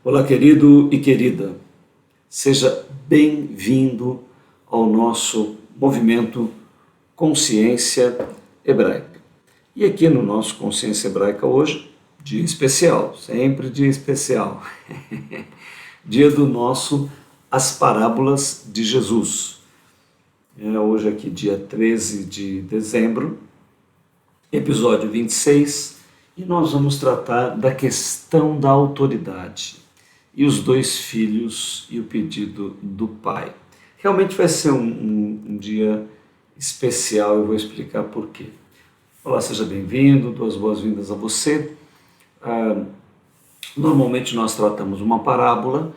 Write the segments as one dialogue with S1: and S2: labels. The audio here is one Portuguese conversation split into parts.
S1: Olá, querido e querida, seja bem-vindo ao nosso movimento Consciência Hebraica. E aqui no nosso Consciência Hebraica hoje, dia especial, sempre dia especial, dia do nosso As Parábolas de Jesus. Hoje aqui dia 13 de dezembro, episódio 26, e nós vamos tratar da questão da autoridade e os dois filhos e o pedido do pai. Realmente vai ser um dia especial, eu vou explicar por quê. Olá, seja bem-vindo, duas boas-vindas a você. Normalmente nós tratamos uma parábola,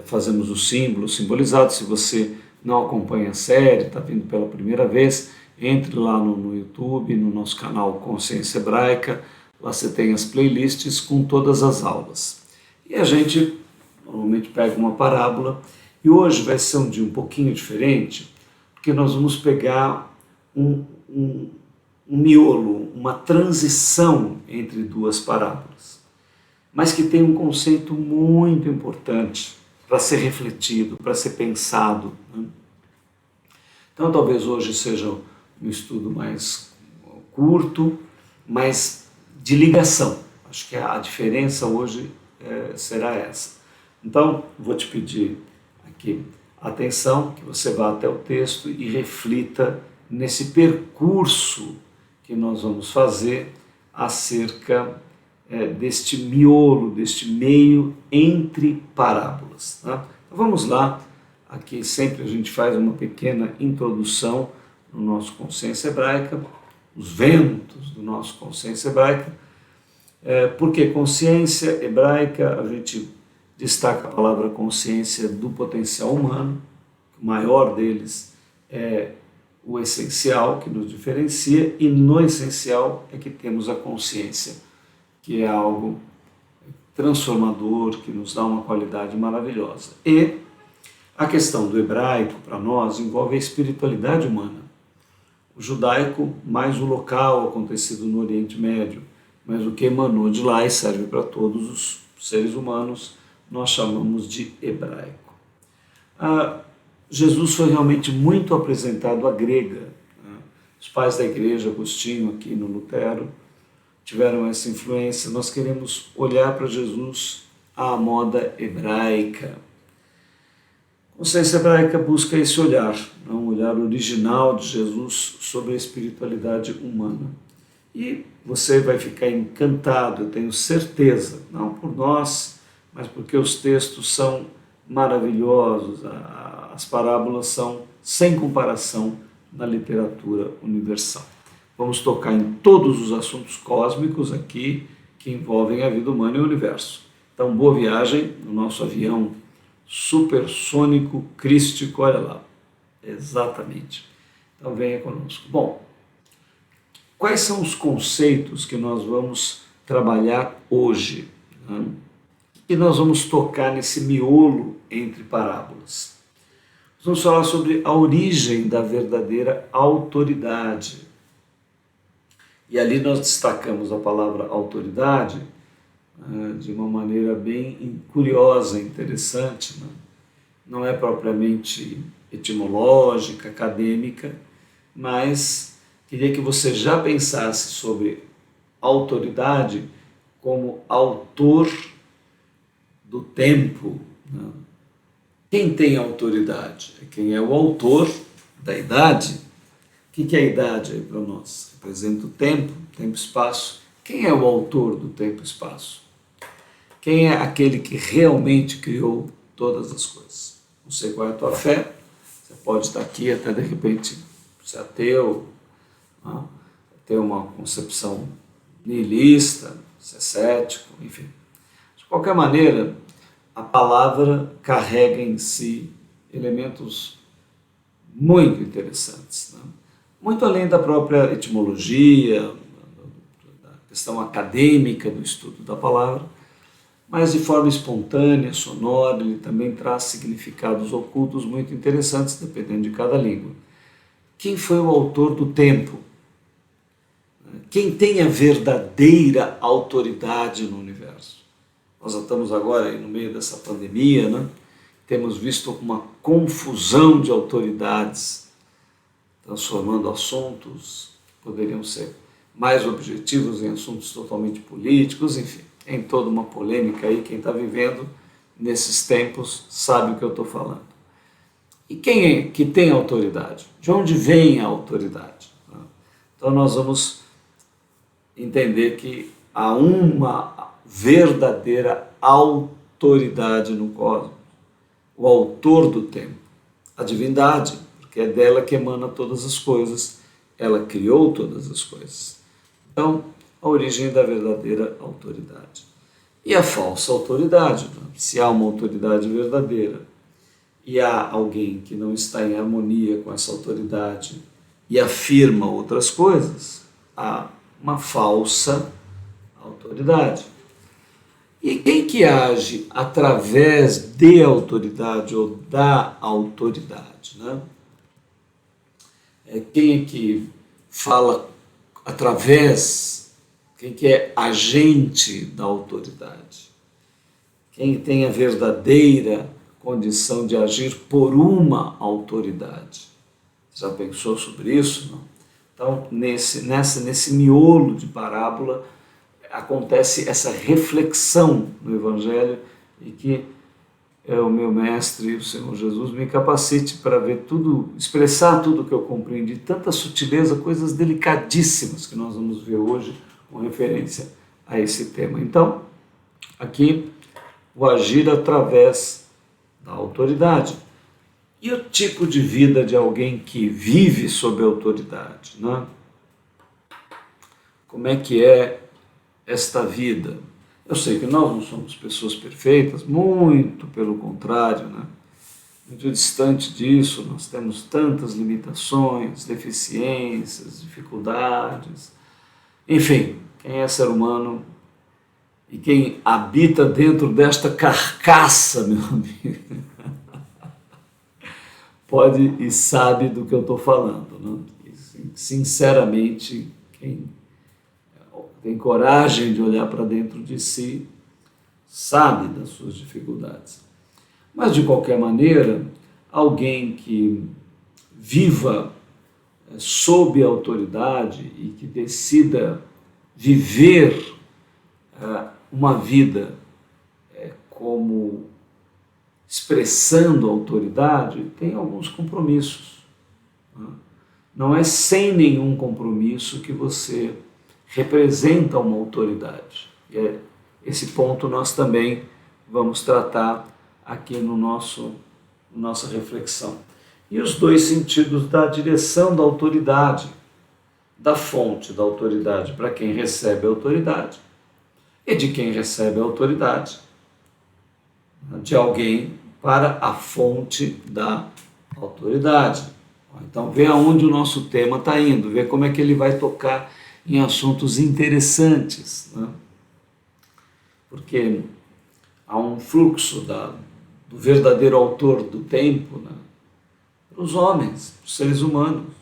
S1: fazemos o símbolo simbolizado. Se você não acompanha a série, está vindo pela primeira vez, entre lá no YouTube, no nosso canal Consciência Hebraica, lá você tem as playlists com todas as aulas. E a gente normalmente pega uma parábola, e hoje vai ser um dia um pouquinho diferente, porque nós vamos pegar um miolo, uma transição entre duas parábolas, mas que tem um conceito muito importante para ser refletido, para ser pensado, né? Então talvez hoje seja um estudo mais curto, mas de ligação. Acho que a diferença hoje será essa. Então, vou te pedir aqui atenção, que você vá até o texto e reflita nesse percurso que nós vamos fazer acerca deste miolo, deste meio entre parábolas. Tá? Então, vamos lá. Aqui sempre a gente faz uma pequena introdução no nosso Consciência Hebraica, os ventos do nosso Consciência Hebraica. Porque consciência hebraica, a gente destaca a palavra consciência do potencial humano, o maior deles é o essencial que nos diferencia, e no essencial é que temos a consciência, que é algo transformador, que nos dá uma qualidade maravilhosa. E a questão do hebraico, para nós, envolve a espiritualidade humana. O judaico, mais o local acontecido no Oriente Médio, mas o que emanou de lá e serve para todos os seres humanos, nós chamamos de hebraico. Jesus foi realmente muito apresentado à grega. Os pais da igreja, Agostinho, aqui no Lutero, tiveram essa influência. Nós queremos olhar para Jesus à moda hebraica. A consciência hebraica busca esse olhar, um olhar original de Jesus sobre a espiritualidade humana. E você vai ficar encantado, eu tenho certeza, não por nós, mas porque os textos são maravilhosos, as parábolas são sem comparação na literatura universal. Vamos tocar em todos os assuntos cósmicos aqui que envolvem a vida humana e o universo. Então, boa viagem no nosso avião supersônico crístico, olha lá, exatamente. Então, venha conosco. Bom, quais são os conceitos que nós vamos trabalhar hoje? Né? E nós vamos tocar nesse miolo entre parábolas. Nós vamos falar sobre a origem da verdadeira autoridade. E ali nós destacamos a palavra autoridade de uma maneira bem curiosa, interessante. Né? Não é propriamente etimológica, acadêmica, mas queria que você já pensasse sobre autoridade como autor do tempo. Né? Quem tem autoridade? É quem é o autor da idade. O que é a idade aí para nós? Representa o tempo, tempo e espaço. Quem é o autor do tempo e espaço? Quem é aquele que realmente criou todas as coisas? Não sei qual é a tua fé, você pode estar aqui até de repente ser ateu, né? Ter uma concepção nihilista, ser cético, enfim. De qualquer maneira, a palavra carrega em si elementos muito interessantes, né? Muito além da própria etimologia, da questão acadêmica do estudo da palavra, mas de forma espontânea, sonora, ele também traz significados ocultos muito interessantes, dependendo de cada língua. Quem foi o autor do tempo? Quem tem a verdadeira autoridade no universo? Nós estamos agora aí no meio dessa pandemia, né? Temos visto uma confusão de autoridades, transformando assuntos que poderiam ser mais objetivos em assuntos totalmente políticos, enfim, em toda uma polêmica aí. Quem está vivendo nesses tempos sabe o que eu estou falando. E quem é que tem autoridade? De onde vem a autoridade? Então nós vamos entender que há uma verdadeira autoridade no cosmos, o autor do tempo, a divindade, porque é dela que emana todas as coisas, ela criou todas as coisas. Então, a origem da verdadeira autoridade. E a falsa autoridade, né? Se há uma autoridade verdadeira e há alguém que não está em harmonia com essa autoridade e afirma outras coisas, há uma falsa autoridade. E quem que age através de autoridade ou da autoridade, né? Quem é que fala através, quem que é agente da autoridade? Quem tem a verdadeira condição de agir por uma autoridade? Já pensou sobre isso? Não? Então, nesse miolo de parábola, acontece essa reflexão no Evangelho e que o meu mestre, o Senhor Jesus, me capacite para ver tudo, expressar tudo que eu compreendi, tanta sutileza, coisas delicadíssimas que nós vamos ver hoje com referência a esse tema. Então, aqui, o agir através da autoridade. E o tipo de vida de alguém que vive sob autoridade, né? Como é que é esta vida? Eu sei que nós não somos pessoas perfeitas, muito pelo contrário, né? Muito distante disso, nós temos tantas limitações, deficiências, dificuldades. Enfim, quem é ser humano e quem habita dentro desta carcaça, meu amigo, pode e sabe do que eu estou falando, né? E, sinceramente, quem tem coragem de olhar para dentro de si, sabe das suas dificuldades. Mas, de qualquer maneira, alguém que viva sob autoridade e que decida viver uma vida como expressando autoridade, tem alguns compromissos. Não é sem nenhum compromisso que você representa uma autoridade. E esse ponto nós também vamos tratar aqui no nossa reflexão. E os dois sentidos da direção da autoridade, da fonte da autoridade para quem recebe a autoridade e de quem recebe a autoridade de alguém para a fonte da autoridade. Então vê aonde o nosso tema está indo, vê como é que ele vai tocar em assuntos interessantes, né? Porque há um fluxo do verdadeiro autor do tempo, né? Para os homens, para os seres humanos.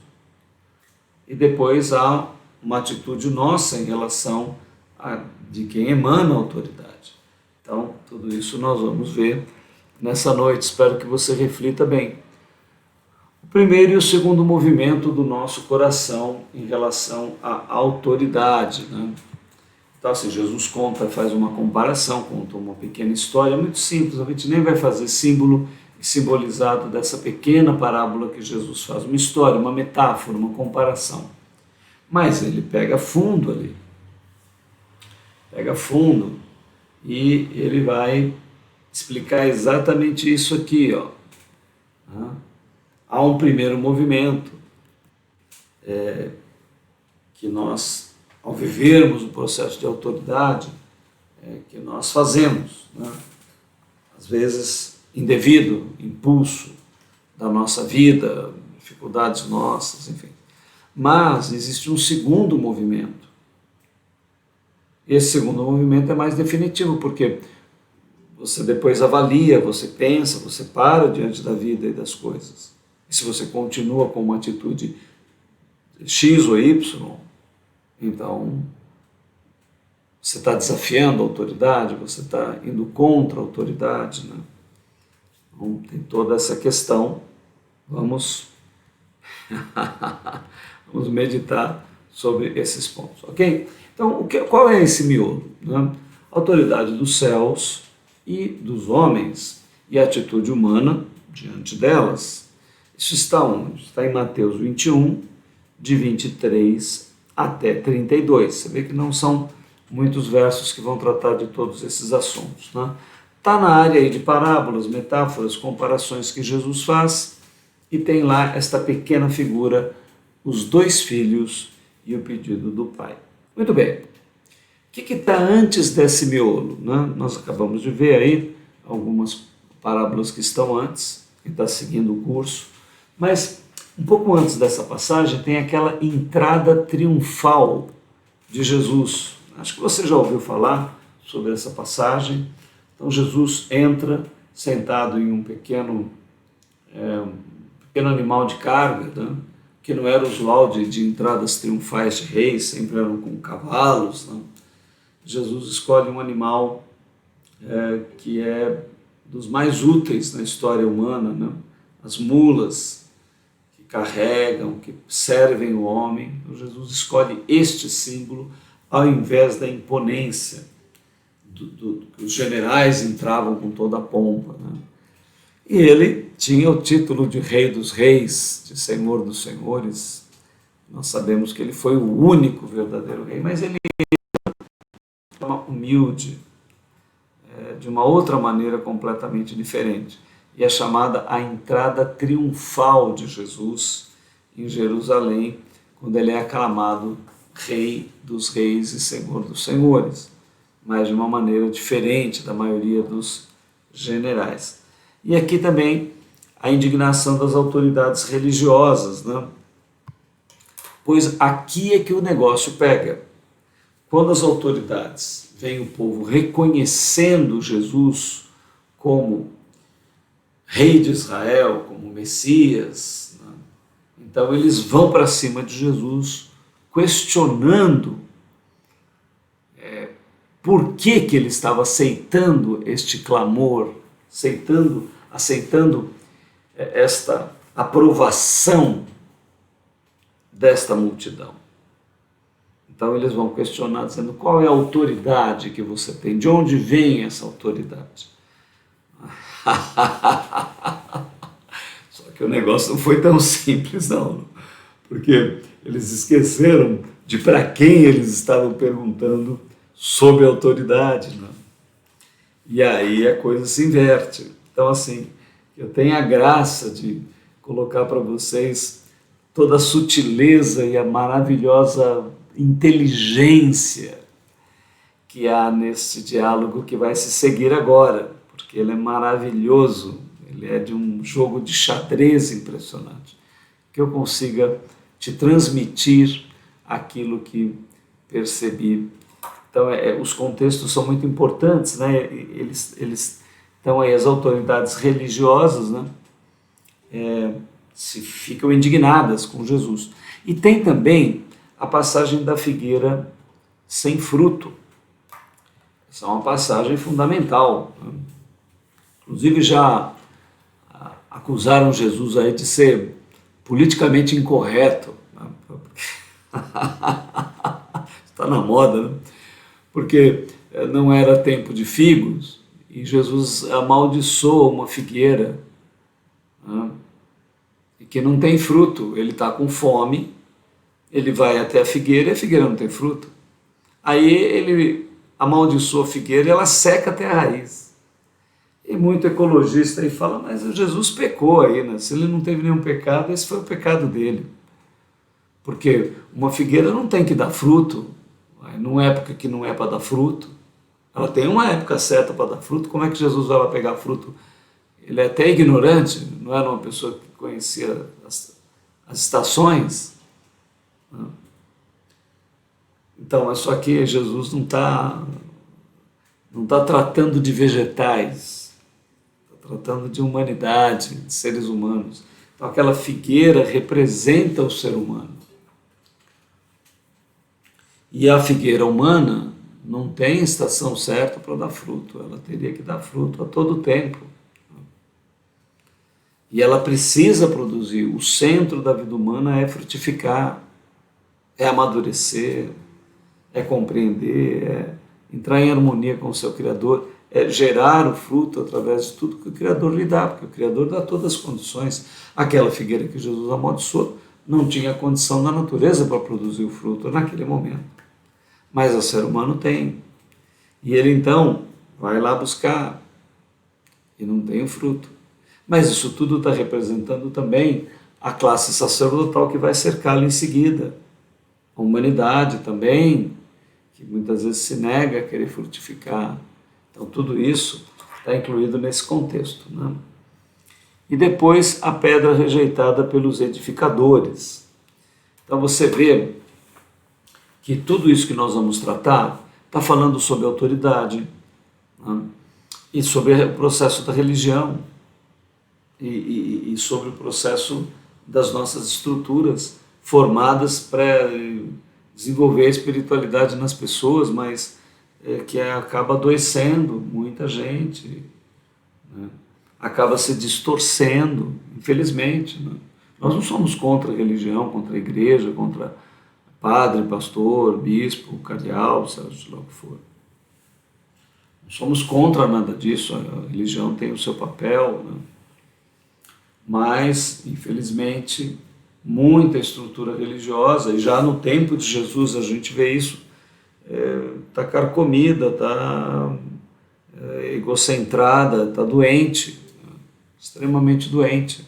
S1: E depois há uma atitude nossa em relação a de quem emana a autoridade. Então, tudo isso nós vamos ver nessa noite. Espero que você reflita bem. O primeiro e o segundo movimento do nosso coração em relação à autoridade, né? Então, assim, Jesus faz uma comparação, conta uma pequena história muito simples, a gente nem vai fazer símbolo e simbolizado dessa pequena parábola que Jesus faz, uma história, uma metáfora, uma comparação. Mas ele pega fundo ali, e ele vai explicar exatamente isso aqui, ó. Há um primeiro movimento que nós, ao vivermos o processo de autoridade, que nós fazemos, né? Às vezes indevido, impulso da nossa vida, dificuldades nossas, enfim. Mas existe um segundo movimento. Esse segundo movimento é mais definitivo, porque você depois avalia, você pensa, você para diante da vida e das coisas. E se você continua com uma atitude X ou Y, então Você está desafiando a autoridade, você está indo contra a autoridade, né? Então, tem toda essa questão. Vamos, vamos meditar sobre esses pontos, ok? Então, qual é esse miolo? Né? Autoridade dos céus e dos homens e a atitude humana diante delas. Isso está onde? Está em Mateus 21, de 23 até 32. Você vê que não são muitos versos que vão tratar de todos esses assuntos. Né? Está na área aí de parábolas, metáforas, comparações que Jesus faz, e tem lá esta pequena figura, os dois filhos e o pedido do pai. Muito bem. O que está antes desse miolo? Né? Nós acabamos de ver aí algumas parábolas que estão antes, que está seguindo o curso, mas um pouco antes dessa passagem tem aquela entrada triunfal de Jesus. Acho que você já ouviu falar sobre essa passagem. Então Jesus entra sentado em um pequeno animal de carga, né? Que não era usual de entradas triunfais de reis, sempre eram com cavalos. Né? Jesus escolhe um animal que é dos mais úteis na história humana, né? As mulas que carregam, que servem o homem. Então, Jesus escolhe este símbolo ao invés da imponência que os generais entravam com toda a pompa. Né? E ele tinha o título de Rei dos Reis, de Senhor dos Senhores. Nós sabemos que ele foi o único verdadeiro rei, mas ele era humilde, de uma outra maneira completamente diferente. E é chamada a entrada triunfal de Jesus em Jerusalém, quando ele é aclamado Rei dos Reis e Senhor dos Senhores, mas de uma maneira diferente da maioria dos generais. E aqui também a indignação das autoridades religiosas, né? Pois aqui é que o negócio pega. Quando as autoridades veem o povo reconhecendo Jesus como Rei de Israel, como Messias, né? Então eles vão para cima de Jesus, questionando por que ele estava aceitando este clamor, aceitando esta aprovação desta multidão. Então eles vão questionar, dizendo: qual é a autoridade que você tem? De onde vem essa autoridade? Só que o negócio não foi tão simples, não. Porque eles esqueceram de para quem eles estavam perguntando sobre a autoridade. Não? E aí a coisa se inverte. Então, assim, eu tenho a graça de colocar para vocês toda a sutileza e a maravilhosa inteligência que há nesse diálogo que vai se seguir agora, porque ele é maravilhoso, ele é de um jogo de xadrez impressionante, que eu consiga te transmitir aquilo que percebi. Então, os contextos são muito importantes, né? Eles então aí as autoridades religiosas, né, se ficam indignadas com Jesus. E tem também a passagem da figueira sem fruto. Essa é uma passagem fundamental. Né? Inclusive já acusaram Jesus aí de ser politicamente incorreto. Né? Está na moda, né? Porque não era tempo de figos e Jesus amaldiçoa uma figueira, né? E que não tem fruto. Ele está com fome, ele vai até a figueira e a figueira não tem fruto. Aí ele amaldiçoa a figueira e ela seca até a raiz. E muito ecologista aí fala: mas Jesus pecou aí, né? Se ele não teve nenhum pecado, esse foi o pecado dele. Porque uma figueira não tem que dar fruto, numa época que não é para dar fruto. Ela tem uma época certa para dar fruto. Como é que Jesus vai lá pegar fruto? Ele é até ignorante, não era uma pessoa que conhecia as estações. Então, mas só que Jesus não está tratando de vegetais, está tratando de humanidade, de seres humanos. Então, aquela figueira representa o ser humano. E a figueira humana não tem estação certa para dar fruto, ela teria que dar fruto a todo tempo. E ela precisa produzir. O centro da vida humana é frutificar, é amadurecer, é compreender, é entrar em harmonia com o seu Criador, é gerar o fruto através de tudo que o Criador lhe dá, porque o Criador dá todas as condições. Aquela figueira que Jesus amaldiçoou não tinha condição da natureza para produzir o fruto naquele momento. Mas o ser humano tem. E ele então vai lá buscar e não tem o fruto. Mas isso tudo está representando também a classe sacerdotal que vai cercá-lo em seguida. A humanidade também, que muitas vezes se nega a querer frutificar. Então tudo isso está incluído nesse contexto, né? E depois a pedra rejeitada pelos edificadores. Então você vê que tudo isso que nós vamos tratar está falando sobre autoridade, né? E sobre o processo da religião e sobre o processo das nossas estruturas formadas para desenvolver a espiritualidade nas pessoas, mas que acaba adoecendo muita gente, né? Acaba se distorcendo, infelizmente, né? Nós não somos contra a religião, contra a igreja, contra padre, pastor, bispo, cardeal, seja lá o que for. Não somos contra nada disso, a religião tem o seu papel, né? Mas, infelizmente, muita estrutura religiosa, e já no tempo de Jesus a gente vê isso, está carcomida, está egocentrada, está doente, extremamente doente.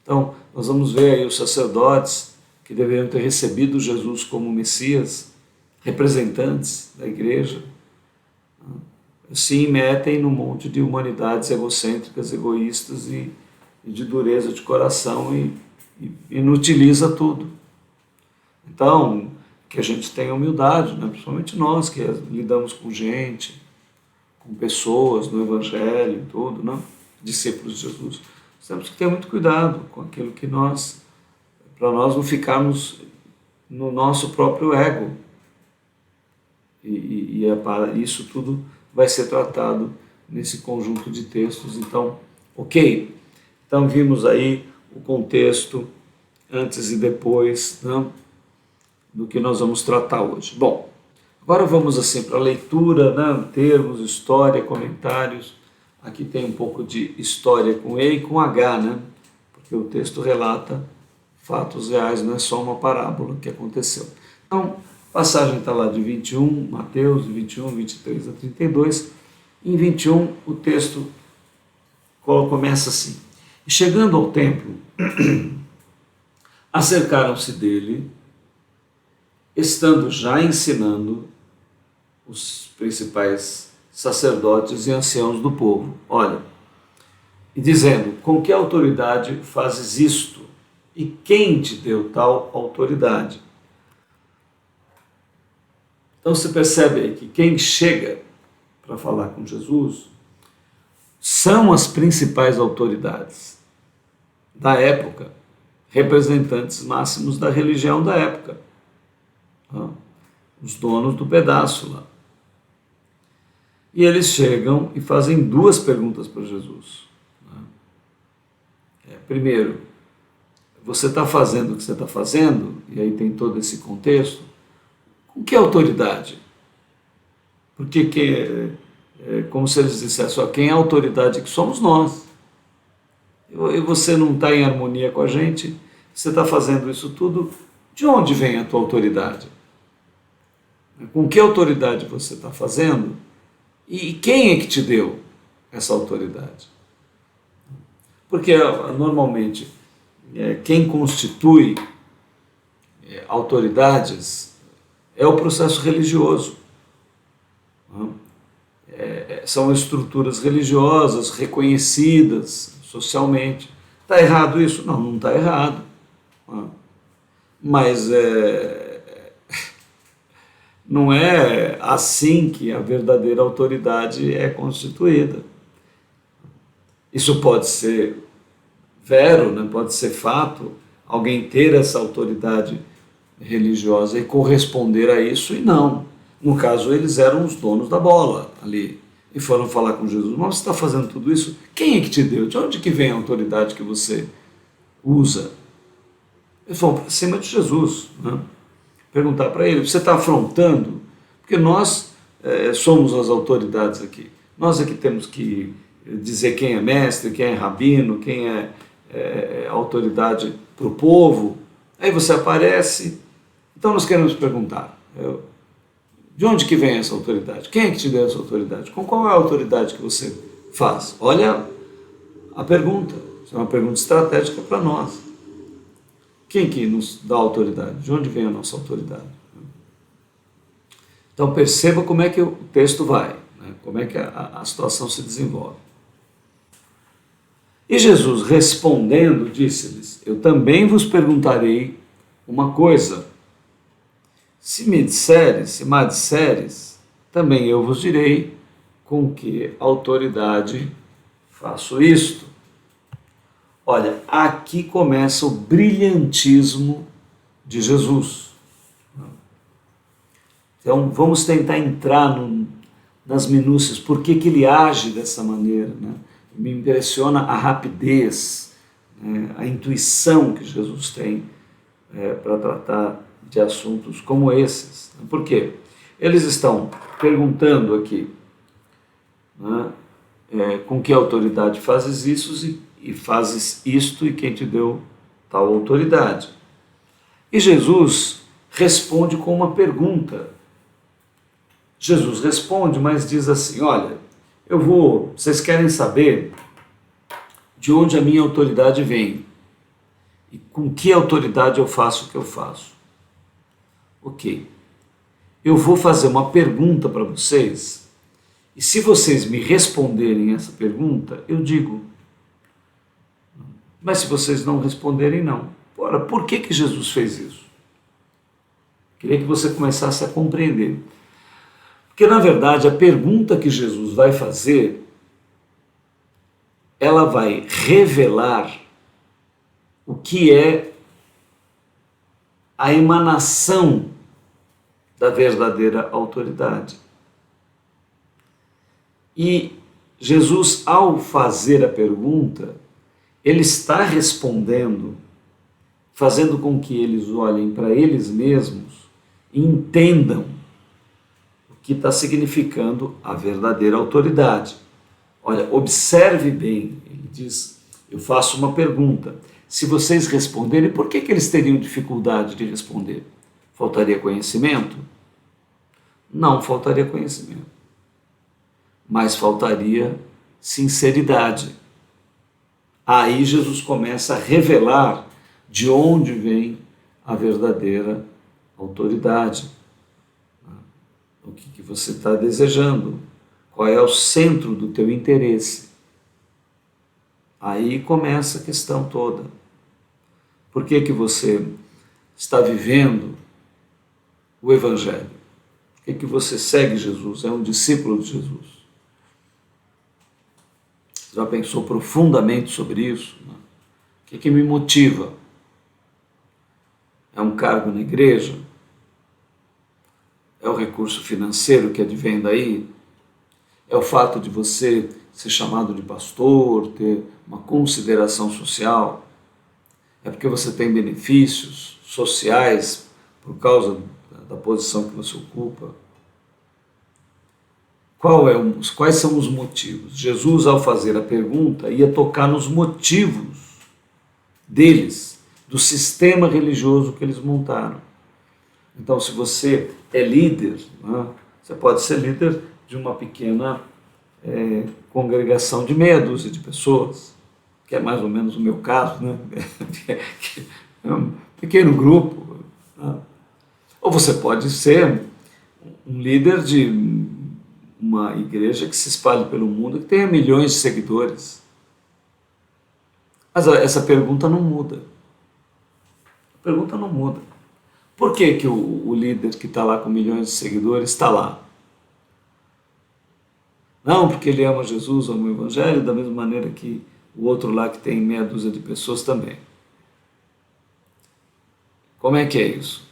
S1: Então, nós vamos ver aí os sacerdotes que deveriam ter recebido Jesus como Messias, representantes da igreja, se metem num monte de humanidades egocêntricas, egoístas e de dureza de coração e inutiliza tudo. Então, que a gente tenha humildade, né? Principalmente nós que lidamos com gente, com pessoas no Evangelho e tudo, né? Discípulos de Jesus. Nós temos que ter muito cuidado com aquilo que para nós não ficarmos no nosso próprio ego. E isso tudo vai ser tratado nesse conjunto de textos. Então, ok. Então vimos aí o contexto antes e depois, né, do que nós vamos tratar hoje. Bom, agora vamos assim para a leitura, né, termos, história, comentários. Aqui tem um pouco de história com E e com H, né, porque o texto relata fatos reais, não é só uma parábola que aconteceu. Então, a passagem está lá de 21, Mateus, de 21, 23 a 32. Em 21, o texto começa assim. E chegando ao templo, acercaram-se dele, estando já ensinando os principais sacerdotes e anciãos do povo. Olha, e dizendo, com que autoridade fazes isto? E quem te deu tal autoridade? Então você percebe aí que quem chega para falar com Jesus são as principais autoridades da época, representantes máximos da religião da época, os donos do pedaço lá. E eles chegam e fazem duas perguntas para Jesus. Primeiro, você está fazendo o que você está fazendo, e aí tem todo esse contexto, com que autoridade? Porque como se eles dissessem, quem é a autoridade que somos nós. E você não está em harmonia com a gente, você está fazendo isso tudo, de onde vem a tua autoridade? Com que autoridade você está fazendo? E quem é que te deu essa autoridade? Porque normalmente quem constitui autoridades é o processo religioso. São estruturas religiosas reconhecidas socialmente. Está errado isso? Não, não está errado. Mas não é assim que a verdadeira autoridade é constituída. Isso pode ser vero, né? Pode ser fato, alguém ter essa autoridade religiosa e corresponder a isso, e não. No caso, eles eram os donos da bola ali. E foram falar com Jesus: mas você está fazendo tudo isso? Quem é que te deu? De onde que vem a autoridade que você usa? Eles foram para cima de Jesus, né? Perguntar para ele: você está afrontando? Porque nós somos as autoridades aqui. Nós é que temos que dizer quem é mestre, quem é rabino, quem é autoridade para o povo. Aí você aparece. Então nós queremos perguntar: de onde que vem essa autoridade? Quem é que te deu essa autoridade? Com qual é a autoridade que você faz? Olha a pergunta. Isso é uma pergunta estratégica para nós. Quem que nos dá autoridade? De onde vem a nossa autoridade? Então perceba como é que o texto vai, né? Como é que a situação se desenvolve. E Jesus, respondendo, disse-lhes: eu também vos perguntarei uma coisa. Se me disseres, também eu vos direi com que autoridade faço isto. Olha, aqui começa o brilhantismo de Jesus. Então, vamos tentar entrar nas minúcias, por que ele age dessa maneira, né? Me impressiona a rapidez, né? A intuição que Jesus tem para tratar de assuntos como esses. Por quê? Eles estão perguntando aqui, né, com que autoridade fazes isso e fazes isto, e quem te deu tal autoridade? E Jesus responde com uma pergunta. Jesus responde, mas diz assim: olha, vocês querem saber de onde a minha autoridade vem e com que autoridade eu faço o que eu faço. Ok, eu vou fazer uma pergunta para vocês, e se vocês me responderem essa pergunta, eu digo. Mas se vocês não responderem, não. Ora, por que Jesus fez isso? Queria que você começasse a compreender. Porque, na verdade, a pergunta que Jesus vai fazer, ela vai revelar o que é a emanação da verdadeira autoridade. E Jesus, ao fazer a pergunta, ele está respondendo, fazendo com que eles olhem para eles mesmos e entendam o que está significando a verdadeira autoridade. Olha, observe bem, ele diz: eu faço uma pergunta. Se vocês responderem, por que eles teriam dificuldade de responder? Faltaria conhecimento? Não faltaria conhecimento, mas faltaria sinceridade. Aí Jesus começa a revelar de onde vem a verdadeira autoridade. O que você está desejando? Qual é o centro do teu interesse? Aí começa a questão toda. Por que você está vivendo o Evangelho? Por que você segue Jesus? É um discípulo de Jesus. Já pensou profundamente sobre isso? O que me motiva? É um cargo na igreja? É o recurso financeiro que advém daí? É o fato de você ser chamado de pastor, ter uma consideração social? É porque você tem benefícios sociais por causa da posição que você ocupa? Quais são os motivos? Jesus, ao fazer a pergunta, ia tocar nos motivos deles, do sistema religioso que eles montaram. Então, se você é líder, né, você pode ser líder de uma pequena congregação de meia dúzia de pessoas, que é mais ou menos o meu caso, né? É um pequeno grupo. Né? Ou você pode ser um líder de uma igreja que se espalhe pelo mundo, que tenha milhões de seguidores. Mas essa pergunta não muda. A pergunta não muda. Por que o líder que está lá com milhões de seguidores está lá? Não, porque ele ama Jesus, ama o Evangelho, da mesma maneira que o outro lá que tem meia dúzia de pessoas também. Como é que é isso?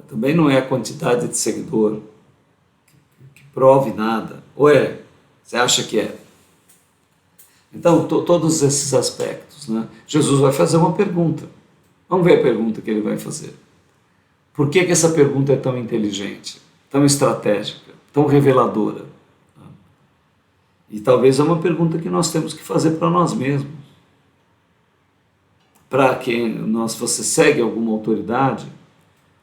S1: também não é a quantidade de seguidor que prove nada. Ou é? Você acha que é? Então, todos esses aspectos, né? Jesus vai fazer uma pergunta. Vamos ver a pergunta que ele vai fazer. Por que essa pergunta é tão inteligente, tão estratégica, tão reveladora? E talvez é uma pergunta que nós temos que fazer para nós mesmos. Para quem você segue alguma autoridade,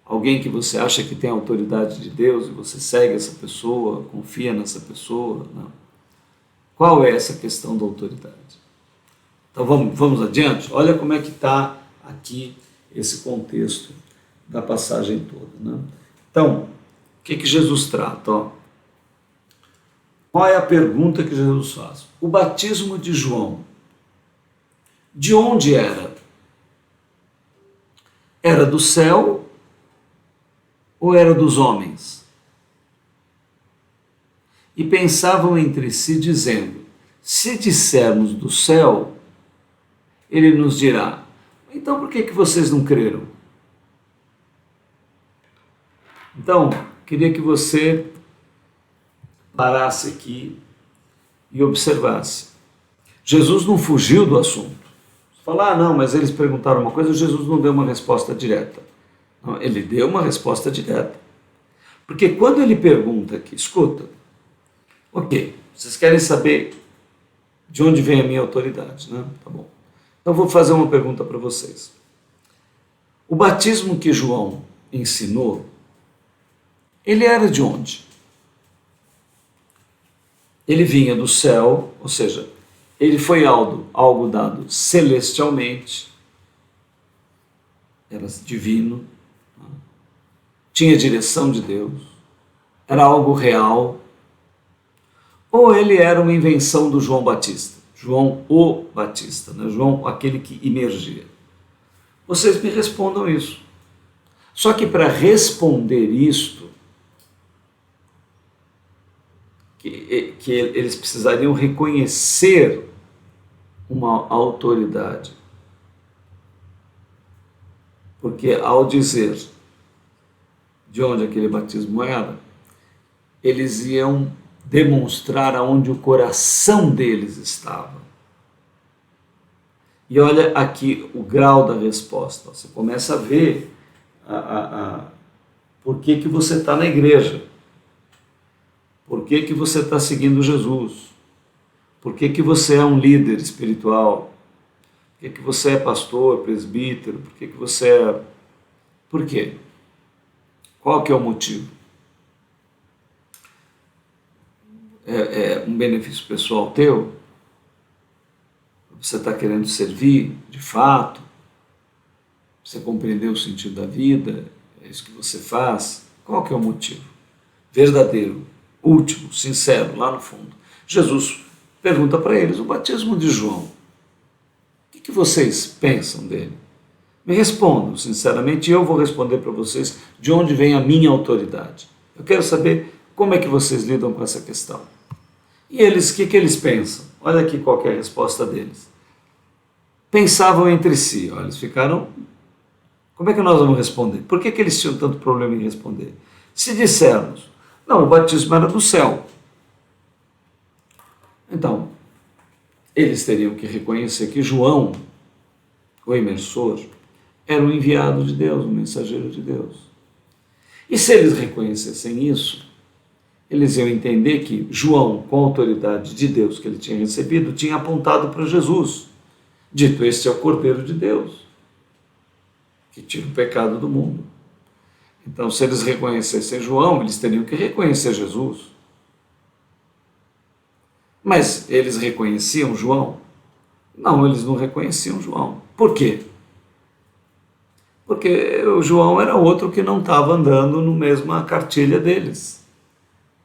S1: alguém que você acha que tem a autoridade de Deus, e você segue essa pessoa, confia nessa pessoa, não. Qual é essa questão da autoridade? Então vamos adiante? Olha como é que está aqui esse contexto da passagem toda, né? Então, o que Jesus trata? Ó? Qual é a pergunta que Jesus faz? O batismo de João, de onde era? Era do céu ou era dos homens? E pensavam entre si, dizendo: se dissermos do céu, ele nos dirá: então por que vocês não creram? Então, queria que você parasse aqui e observasse. Jesus não fugiu do assunto. Você fala, não, mas eles perguntaram uma coisa, Jesus não deu uma resposta direta. Não, ele deu uma resposta direta. Porque quando ele pergunta aqui, escuta, ok, vocês querem saber de onde vem a minha autoridade, né? Tá bom. Então vou fazer uma pergunta para vocês. O batismo que João ensinou, ele era de onde? Ele vinha do céu, ou seja, ele foi algo dado celestialmente, era divino, tinha direção de Deus, era algo real, ou ele era uma invenção do João Batista, João o Batista, né? João aquele que emergia. Vocês me respondam isso. Só que para responder isto, que eles precisariam reconhecer uma autoridade. Porque ao dizer de onde aquele batismo era, eles iam demonstrar aonde o coração deles estava. E olha aqui o grau da resposta. Você começa a ver por que você está na igreja. Por que você está seguindo Jesus? Por que você é um líder espiritual? Por que você é pastor, presbítero? Por que você é... Por quê? Qual que é o motivo? É um benefício pessoal teu? Você está querendo servir de fato? Você compreendeu o sentido da vida? É isso que você faz? Qual que é o motivo? Verdadeiro, último, sincero, lá no fundo. Jesus pergunta para eles, o batismo de João, o que vocês pensam dele? Me respondam, sinceramente, e eu vou responder para vocês de onde vem a minha autoridade. Eu quero saber como é que vocês lidam com essa questão. E eles, o que eles pensam? Olha aqui qual que é a resposta deles. Pensavam entre si, olha, eles ficaram... Como é que nós vamos responder? Por que eles tinham tanto problema em responder? Se dissermos, não, o batismo era do céu. Então, eles teriam que reconhecer que João, o imersor, era um enviado de Deus, um mensageiro de Deus. E se eles reconhecessem isso, eles iam entender que João, com a autoridade de Deus que ele tinha recebido, tinha apontado para Jesus. Dito, este é o Cordeiro de Deus, que tira o pecado do mundo. Então, se eles reconhecessem João, eles teriam que reconhecer Jesus. Mas eles reconheciam João? Não, eles não reconheciam João. Por quê? Porque o João era outro que não estava andando na mesma cartilha deles.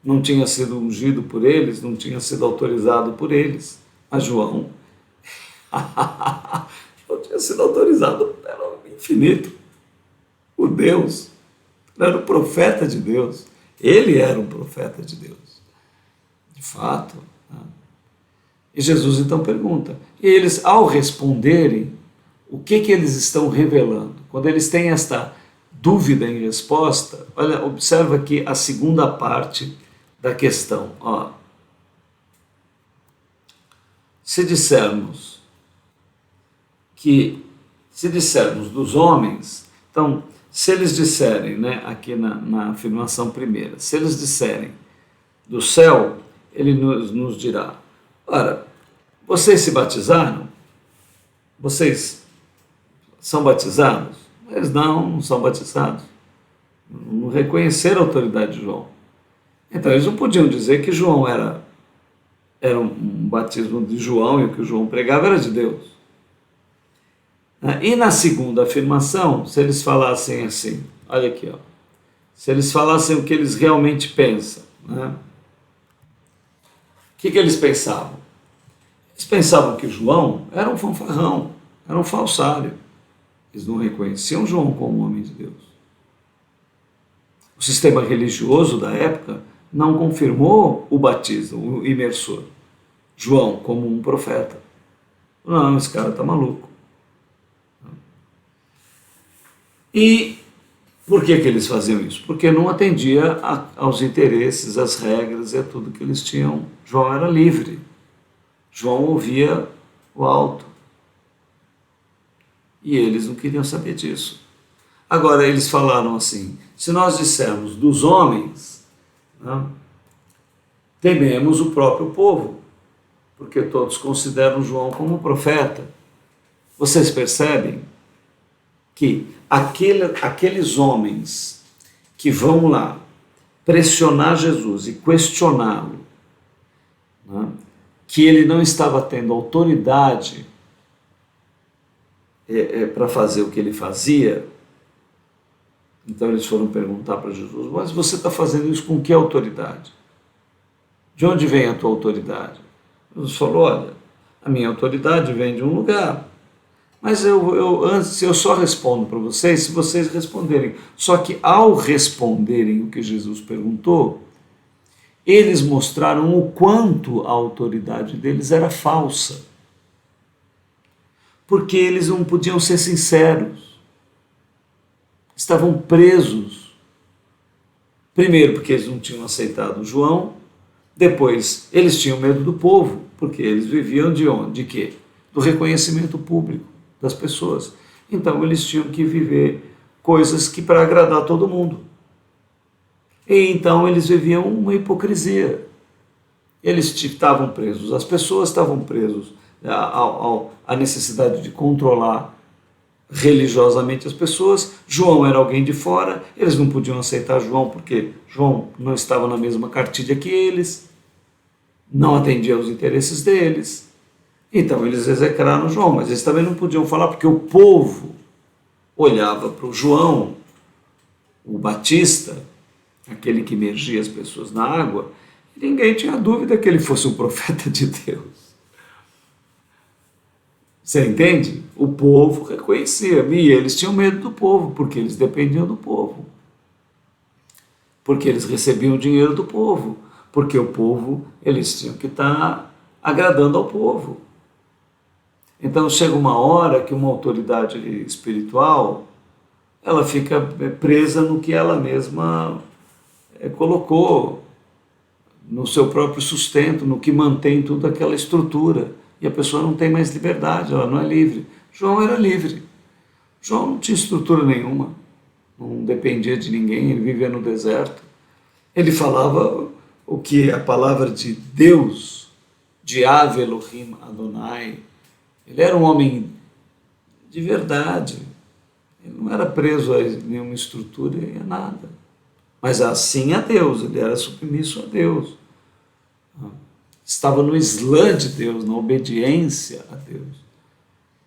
S1: Não tinha sido ungido por eles, não tinha sido autorizado por eles. Mas João não tinha sido autorizado pelo infinito. O Deus, ele era o profeta de Deus. Ele era um profeta de Deus. De fato. E Jesus então pergunta. E eles, ao responderem, o que eles estão revelando? Quando eles têm esta dúvida em resposta, olha, observa aqui a segunda parte da questão. Ó. Se dissermos dos homens, então, se eles disserem, né, aqui na afirmação primeira, se eles disserem do céu, ele nos dirá, ora, vocês se batizaram? Vocês são batizados? Eles não são batizados. Não reconheceram a autoridade de João. Então eles não podiam dizer que João era um batismo de João e o que o João pregava era de Deus. E na segunda afirmação, se eles falassem assim, olha aqui, ó, se eles falassem o que eles realmente pensam, né? O que eles pensavam? Eles pensavam que João era um fanfarrão, era um falsário. Eles não reconheciam João como homem de Deus. O sistema religioso da época não confirmou o batismo, o imersor, João, como um profeta. Não, esse cara está maluco. E por que eles faziam isso? Porque não atendia aos interesses, às regras e a tudo que eles tinham. João era livre. João ouvia o alto. E eles não queriam saber disso. Agora, eles falaram assim, se nós dissermos dos homens, né, tememos o próprio povo, porque todos consideram João como profeta. Vocês percebem que aqueles homens que vão lá pressionar Jesus e questioná-lo, né, que ele não estava tendo autoridade para fazer o que ele fazia, então eles foram perguntar para Jesus, mas você está fazendo isso com que autoridade? De onde vem a tua autoridade? Jesus falou, olha, a minha autoridade vem de um lugar, mas eu só respondo para vocês se vocês responderem. Só que ao responderem o que Jesus perguntou, eles mostraram o quanto a autoridade deles era falsa. Porque eles não podiam ser sinceros. Estavam presos. Primeiro, porque eles não tinham aceitado João. Depois, eles tinham medo do povo, porque eles viviam de onde? De quê? Do reconhecimento público das pessoas. Então, eles tinham que viver coisas que para agradar todo mundo. E então, eles viviam uma hipocrisia. Eles estavam presos, as pessoas estavam presas à necessidade de controlar religiosamente as pessoas. João era alguém de fora, eles não podiam aceitar João porque João não estava na mesma cartilha que eles, não atendia aos interesses deles. Então eles execraram João, mas eles também não podiam falar porque o povo olhava para o João, o Batista, aquele que imergia as pessoas na água, e ninguém tinha dúvida que ele fosse um profeta de Deus. Você entende? O povo reconhecia, e eles tinham medo do povo, porque eles dependiam do povo. Porque eles recebiam o dinheiro do povo, porque o povo, eles tinham que estar agradando ao povo. Então chega uma hora que uma autoridade espiritual, ela fica presa no que ela mesma colocou, no seu próprio sustento, no que mantém toda aquela estrutura. E a pessoa não tem mais liberdade, ela não é livre. João era livre. João não tinha estrutura nenhuma, não dependia de ninguém, ele vivia no deserto. Ele falava o que a palavra de Deus, de Ave Elohim Adonai. Ele era um homem de verdade. Ele não era preso a nenhuma estrutura e a nada. Mas assim a Deus, ele era submisso a Deus. Estava no Islã de Deus, na obediência a Deus.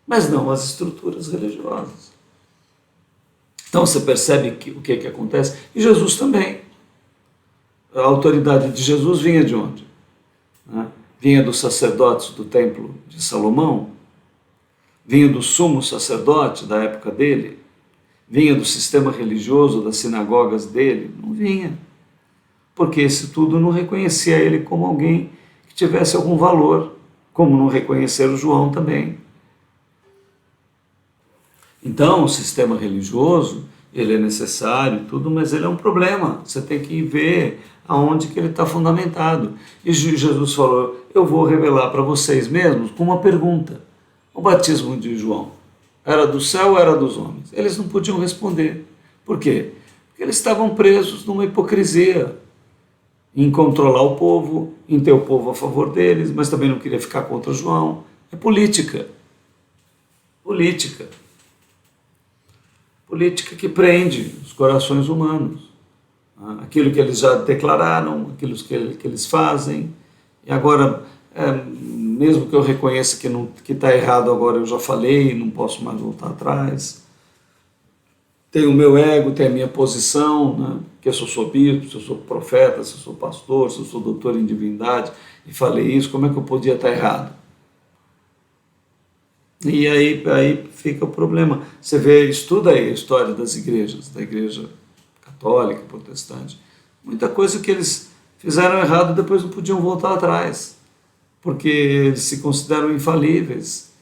S1: Mas não às estruturas religiosas. Então você percebe o que acontece? E Jesus também. A autoridade de Jesus vinha de onde? Vinha dos sacerdotes do templo de Salomão? Vinha do sumo sacerdote da época dele? Vinha do sistema religioso, das sinagogas dele? Não vinha. Porque esse tudo não reconhecia ele como alguém que tivesse algum valor, como não reconheceram João também. Então, o sistema religioso ele é necessário, tudo, mas ele é um problema. Você tem que ver aonde que ele está fundamentado. E Jesus falou, eu vou revelar para vocês mesmos com uma pergunta. O batismo de João era do céu ou era dos homens? Eles não podiam responder. Por quê? Porque eles estavam presos numa hipocrisia, em controlar o povo, em ter o povo a favor deles, mas também não queria ficar contra João. É política. Política. Política que prende os corações humanos. Aquilo que eles já declararam, aquilo que eles fazem. E agora, mesmo que eu reconheça que está errado agora, eu já falei, não posso mais voltar atrás. Tem o meu ego, tem a minha posição, né? Que eu sou bispo, se eu sou profeta, se eu sou pastor, se eu sou doutor em divindade, e falei isso, como é que eu podia estar errado? E aí fica o problema. Você vê, estuda aí a história das igrejas, da igreja católica, protestante. Muita coisa que eles fizeram errado depois não podiam voltar atrás, porque eles se consideram infalíveis.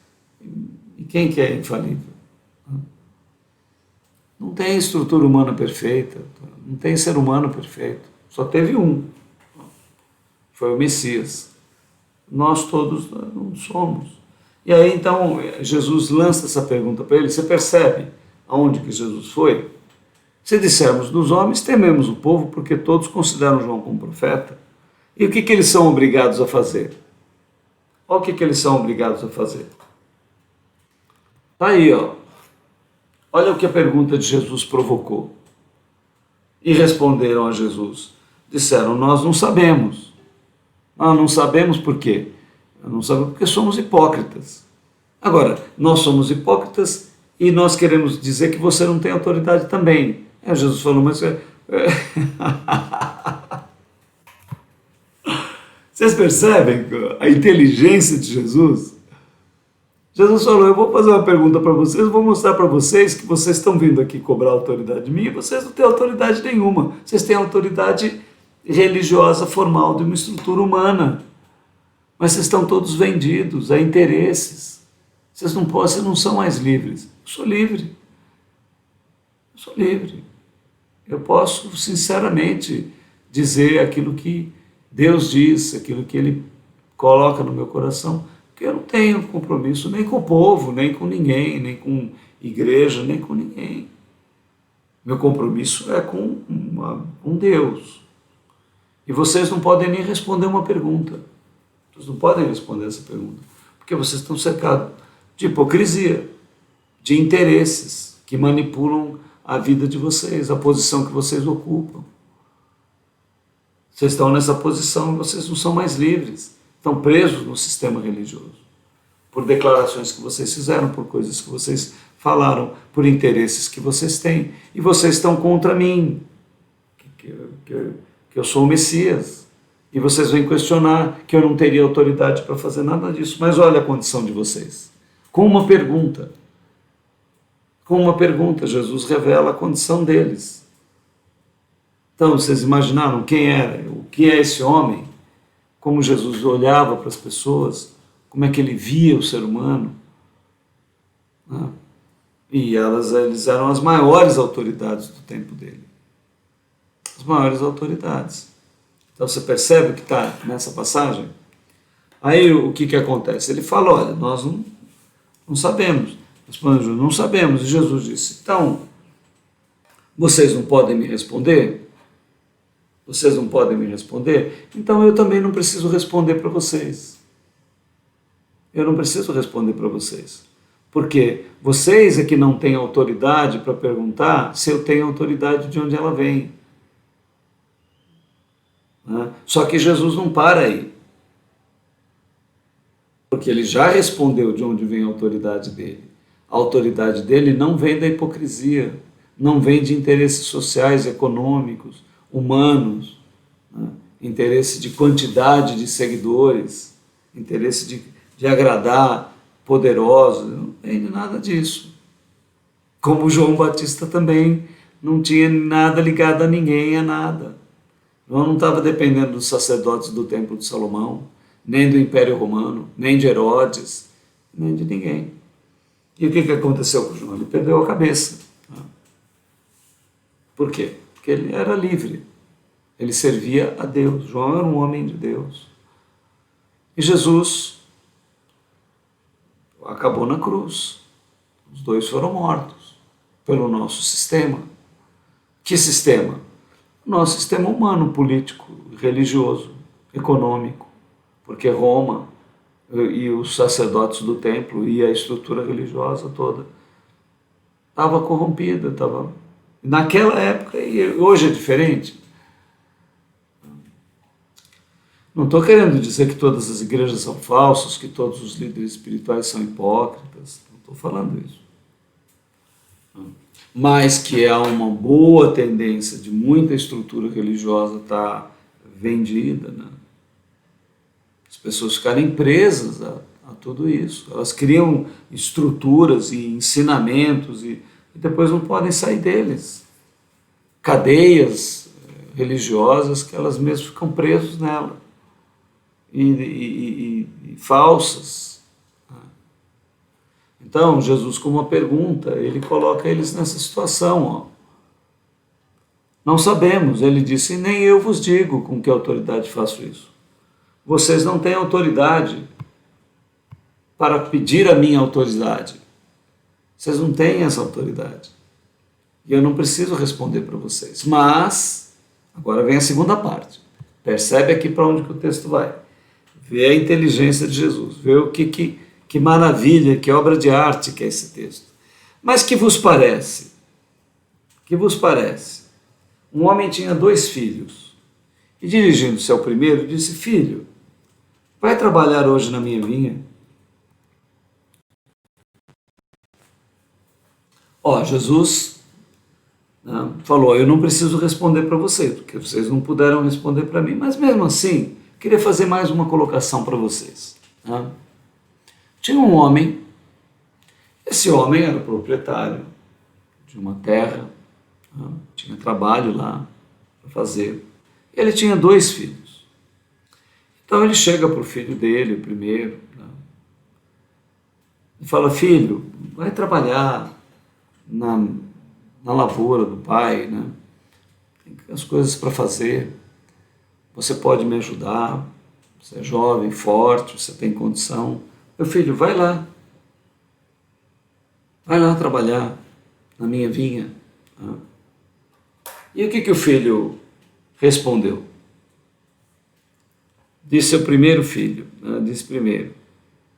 S1: E quem que é infalível? Não tem estrutura humana perfeita, não tem ser humano perfeito. Só teve um, foi o Messias. Nós todos não somos. E aí então Jesus lança essa pergunta para ele, você percebe aonde que Jesus foi? Se dissermos dos homens, tememos o povo, porque todos consideram João como profeta. E o que eles são obrigados a fazer? Olha o que eles são obrigados a fazer. Está aí, ó. Olha o que a pergunta de Jesus provocou. E responderam a Jesus. Disseram, nós não sabemos. Não sabemos por quê? Não sabemos porque somos hipócritas. Agora, nós somos hipócritas e nós queremos dizer que você não tem autoridade também. Jesus falou, mas... Vocês percebem a inteligência de Jesus? Jesus falou, eu vou fazer uma pergunta para vocês, vou mostrar para vocês que vocês estão vindo aqui cobrar autoridade de mim e vocês não têm autoridade nenhuma. Vocês têm autoridade religiosa formal de uma estrutura humana. Mas vocês estão todos vendidos a interesses. Vocês não são mais livres. Eu sou livre. Eu sou livre. Eu posso, sinceramente, dizer aquilo que Deus diz, aquilo que Ele coloca no meu coração, porque eu não tenho compromisso nem com o povo, nem com ninguém, nem com igreja, nem com ninguém. Meu compromisso é com Deus. E vocês não podem nem responder uma pergunta. Vocês não podem responder essa pergunta, porque vocês estão cercados de hipocrisia, de interesses que manipulam a vida de vocês, a posição que vocês ocupam. Vocês estão nessa posição e vocês não são mais livres. Estão presos no sistema religioso. Por declarações que vocês fizeram, por coisas que vocês falaram, por interesses que vocês têm. E vocês estão contra mim, que eu sou o Messias. E vocês vêm questionar que eu não teria autoridade para fazer nada disso. Mas olha a condição de vocês. Com uma pergunta, Jesus revela a condição deles. Então, vocês imaginaram quem era, o que é esse homem, como Jesus olhava para as pessoas, como é que ele via o ser humano. Né? E eles eram as maiores autoridades do tempo dele. As maiores autoridades. Então você percebe o que está nessa passagem? Aí o que acontece? Ele fala, olha, nós não sabemos. Respondeu, não sabemos. E Jesus disse, então, vocês não podem me responder? Vocês não podem me responder? Então eu também não preciso responder para vocês. Eu não preciso responder para vocês. Porque vocês é que não têm autoridade para perguntar se eu tenho autoridade de onde ela vem. Só que Jesus não para aí. Porque ele já respondeu de onde vem a autoridade dele. A autoridade dele não vem da hipocrisia, não vem de interesses sociais, econômicos, humanos, interesse de quantidade de seguidores, interesse de agradar poderosos, não tem nada disso. Como João Batista também não tinha nada ligado a ninguém, a nada. João não estava dependendo dos sacerdotes do Templo de Salomão, nem do Império Romano, nem de Herodes, nem de ninguém. E o que aconteceu com João? Ele perdeu a cabeça. Por quê? Porque ele era livre. Ele servia a Deus. João era um homem de Deus. E Jesus acabou na cruz. Os dois foram mortos pelo nosso sistema. Que sistema? O nosso sistema humano, político, religioso, econômico. Porque Roma e os sacerdotes do templo e a estrutura religiosa toda estava corrompida. Naquela época, e hoje é diferente. Não estou querendo dizer que todas as igrejas são falsas, que todos os líderes espirituais são hipócritas. Não estou falando isso. Mas que há uma boa tendência de muita estrutura religiosa estar vendida, né? As pessoas ficarem presas a tudo isso. Elas criam estruturas e ensinamentos e depois não podem sair deles. Cadeias religiosas que elas mesmas ficam presas nela. E falsas. Então, Jesus, com uma pergunta, ele coloca eles nessa situação. Ó. Não sabemos, ele disse, nem eu vos digo com que autoridade faço isso. Vocês não têm autoridade para pedir a minha autoridade. Vocês não têm essa autoridade. E eu não preciso responder para vocês. Mas, agora vem a segunda parte. Percebe aqui para onde que o texto vai. Vê a inteligência de Jesus, vê o que maravilha, que obra de arte que é esse texto. Mas que vos parece? Que vos parece? Um homem tinha 2 filhos, e dirigindo-se ao primeiro, disse, filho, vai trabalhar hoje na minha vinha? Ó, Jesus falou, eu não preciso responder para vocês, porque vocês não puderam responder para mim, mas mesmo assim, queria fazer mais uma colocação para vocês. Né? Tinha um homem, esse homem era proprietário de uma terra, né? Tinha trabalho lá para fazer. Ele tinha 2 filhos. Então ele chega para o filho dele, o primeiro, né? E fala, filho, vai trabalhar na lavoura do pai, né? Tem as coisas para fazer. Você pode me ajudar, você é jovem, forte, você tem condição. Meu filho, vai lá trabalhar na minha vinha. E o que o filho respondeu? Disse ao primeiro filho, disse primeiro,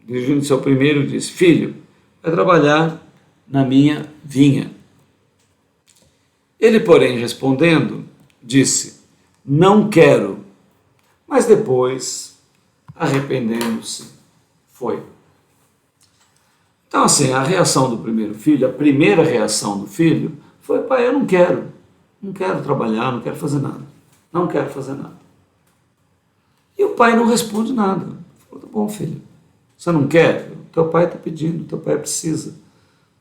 S1: dirigindo-se ao primeiro, disse, filho, vai trabalhar na minha vinha. Ele, porém, respondendo, disse, não quero. Mas depois, arrependendo-se, foi. Então, assim, a reação do primeiro filho, a primeira reação do filho, foi, pai, eu não quero trabalhar, não quero fazer nada. Não quero fazer nada. E o pai não responde nada. Falou, tá bom, filho, você não quer? O teu pai está pedindo, o teu pai precisa.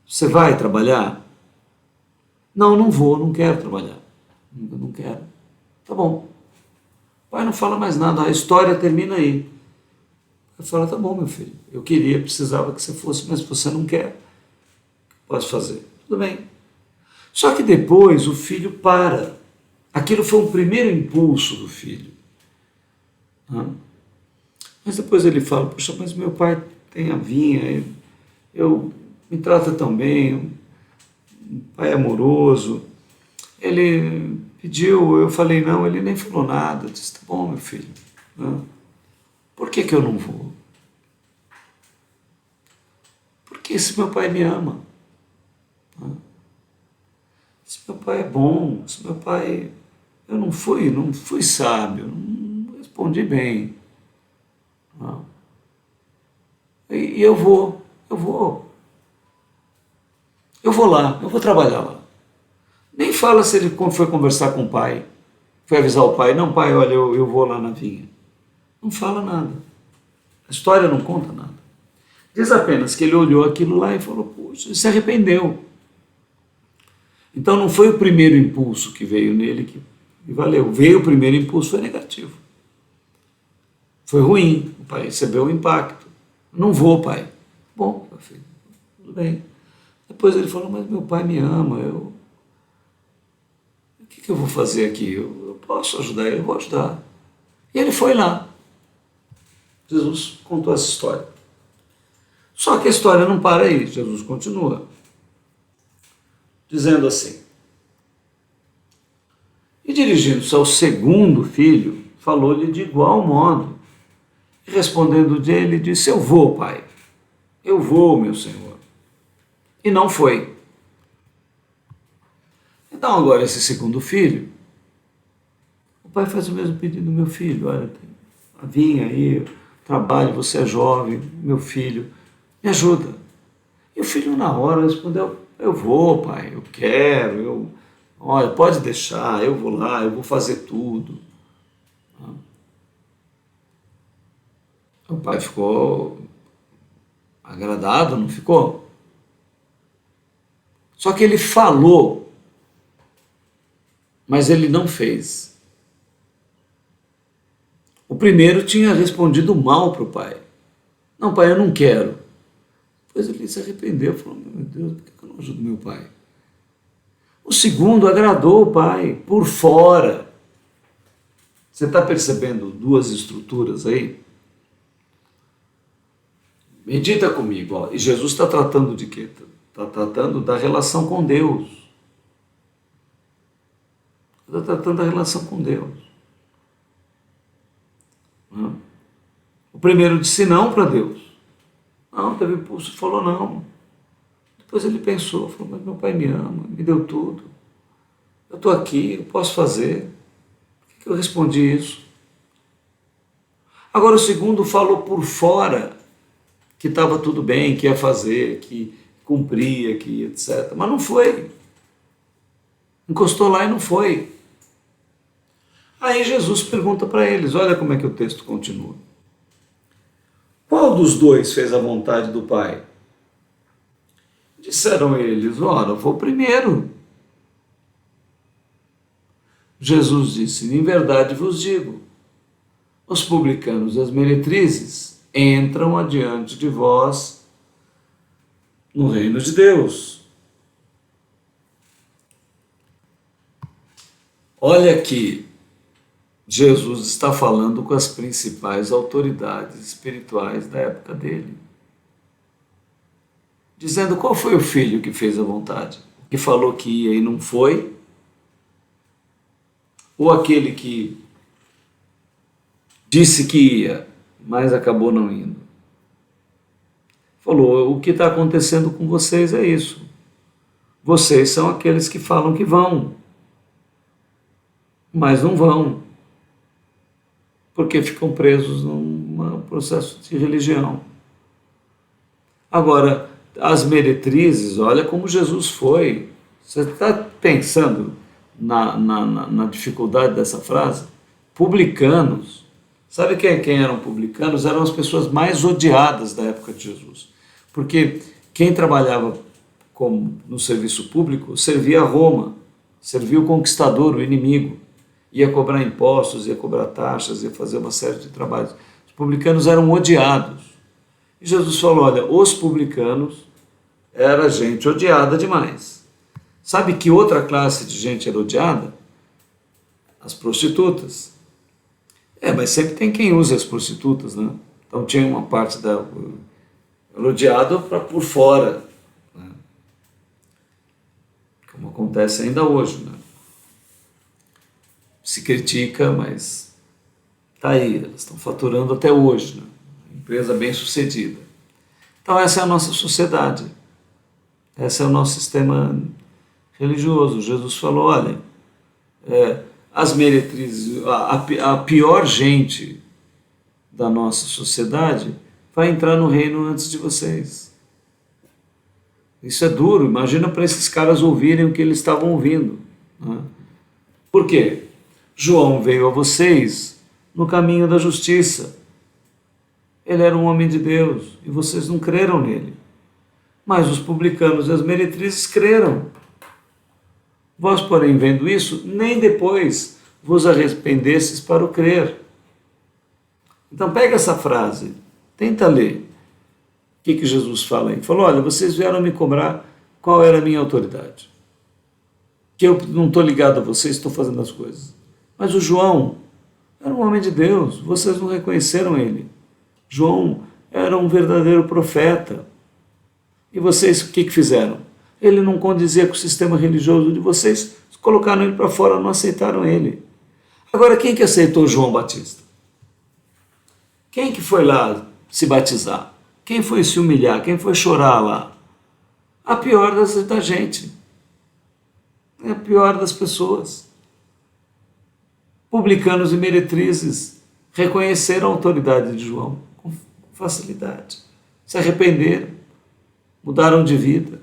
S1: Você vai trabalhar? Não, não vou, não quero trabalhar. Não quero. Tá bom. O pai não fala mais nada, a história termina aí. Ele fala, tá bom, meu filho, eu precisava que você fosse, mas você não quer. Posso fazer? Tudo bem. Só que depois o filho para. Aquilo foi um primeiro impulso do filho. Mas depois ele fala, poxa, mas meu pai tem a vinha, me trata tão bem, um pai amoroso. Ele pediu, eu falei não, ele nem falou nada. Eu disse, tá bom, meu filho. Por que eu não vou? Porque se meu pai me ama. Se meu pai é bom, se meu pai... Eu não fui sábio, não respondi bem. E eu vou lá, eu vou trabalhar lá. Nem fala se ele foi conversar com o pai, foi avisar o pai, não pai, olha, eu vou lá na vinha. Não fala nada. A história não conta nada. Diz apenas que ele olhou aquilo lá e falou, poxa, se arrependeu. Então não foi o primeiro impulso que veio nele que valeu. Veio o primeiro impulso, foi negativo. Foi ruim, o pai recebeu o impacto. Não vou, pai. Bom, meu filho, tudo bem. Depois ele falou, mas meu pai me ama, que eu vou fazer aqui? Eu posso ajudar ele, eu vou ajudar. E ele foi lá. Jesus contou essa história. Só que a história não para aí, Jesus continua, dizendo assim: e dirigindo-se ao segundo filho, falou-lhe de igual modo. E respondendo dele, disse: eu vou, pai, eu vou, meu senhor. E não foi. Então agora esse segundo filho, o pai faz o mesmo pedido: meu filho, olha, vim aí, trabalho, você é jovem, meu filho, me ajuda. E o filho na hora respondeu: eu vou, pai, eu quero, olha, pode deixar, eu vou lá, eu vou fazer tudo. O pai ficou agradado, não ficou? Só que ele falou, mas ele não fez. O primeiro tinha respondido mal para o pai. Não, pai, eu não quero. Depois ele se arrependeu, falou: meu Deus, por que eu não ajudo meu pai? O segundo agradou o pai, por fora. Você está percebendo duas estruturas aí? Medita comigo, ó. E Jesus está tratando de quê? Está tratando da relação com Deus. Está tratando da relação com Deus. O primeiro disse não para Deus. Não, teve impulso, falou não. Depois ele pensou, falou: mas meu pai me ama, me deu tudo. Eu estou aqui, eu posso fazer. Por que eu respondi isso? Agora o segundo falou por fora que estava tudo bem, que ia fazer, que cumpria, que etc. Mas não foi. Encostou lá e não foi. Aí Jesus pergunta para eles, olha como é que o texto continua. Qual dos dois fez a vontade do Pai? Disseram eles: ora, foi o primeiro. Jesus disse: em verdade vos digo, os publicanos e as meretrizes entram adiante de vós no reino de Deus. Olha que Jesus está falando com as principais autoridades espirituais da época dele, dizendo qual foi o filho que fez a vontade, que falou que ia e não foi, ou aquele que disse que ia, mas acabou não indo. Falou: o que está acontecendo com vocês é isso. Vocês são aqueles que falam que vão, mas não vão, porque ficam presos num processo de religião. Agora, as meretrizes, olha como Jesus foi. Você está pensando na dificuldade dessa frase? Publicanos. Sabe quem eram publicanos? Eram as pessoas mais odiadas da época de Jesus. Porque quem trabalhava no serviço público servia a Roma, servia o conquistador, o inimigo. Ia cobrar impostos, ia cobrar taxas, ia fazer uma série de trabalhos. Os publicanos eram odiados. E Jesus falou: olha, os publicanos era gente odiada demais. Sabe que outra classe de gente era odiada? As prostitutas. Mas sempre tem quem usa as prostitutas, né? Então tinha uma parte da odiado por fora, né? Como acontece ainda hoje, né? Se critica, mas está aí, elas estão faturando até hoje, né? Empresa bem sucedida. Então essa é a nossa sociedade, esse é o nosso sistema religioso. Jesus falou: olha, as meretrizes, a pior gente da nossa sociedade vai entrar no reino antes de vocês. Isso é duro, imagina para esses caras ouvirem o que eles estavam ouvindo, né? Por quê? João veio a vocês no caminho da justiça. Ele era um homem de Deus e vocês não creram nele. Mas os publicanos e as meretrizes creram. Vós, porém, vendo isso, nem depois vos arrependestes para o crer. Então pega essa frase, tenta ler. O que Jesus fala aí? Falou: olha, vocês vieram me cobrar qual era a minha autoridade. que eu não estou ligado a vocês, estou fazendo as coisas. Mas o João era um homem de Deus, vocês não reconheceram ele. João era um verdadeiro profeta. E vocês o que fizeram? Ele não condizia com o sistema religioso de vocês, colocaram ele para fora, não aceitaram ele. Agora, quem que aceitou João Batista? Quem que foi lá se batizar? Quem foi se humilhar? Quem foi chorar lá? A pior da gente. É a pior das pessoas. Publicanos e meretrizes reconheceram a autoridade de João com facilidade. Se arrependeram, mudaram de vida.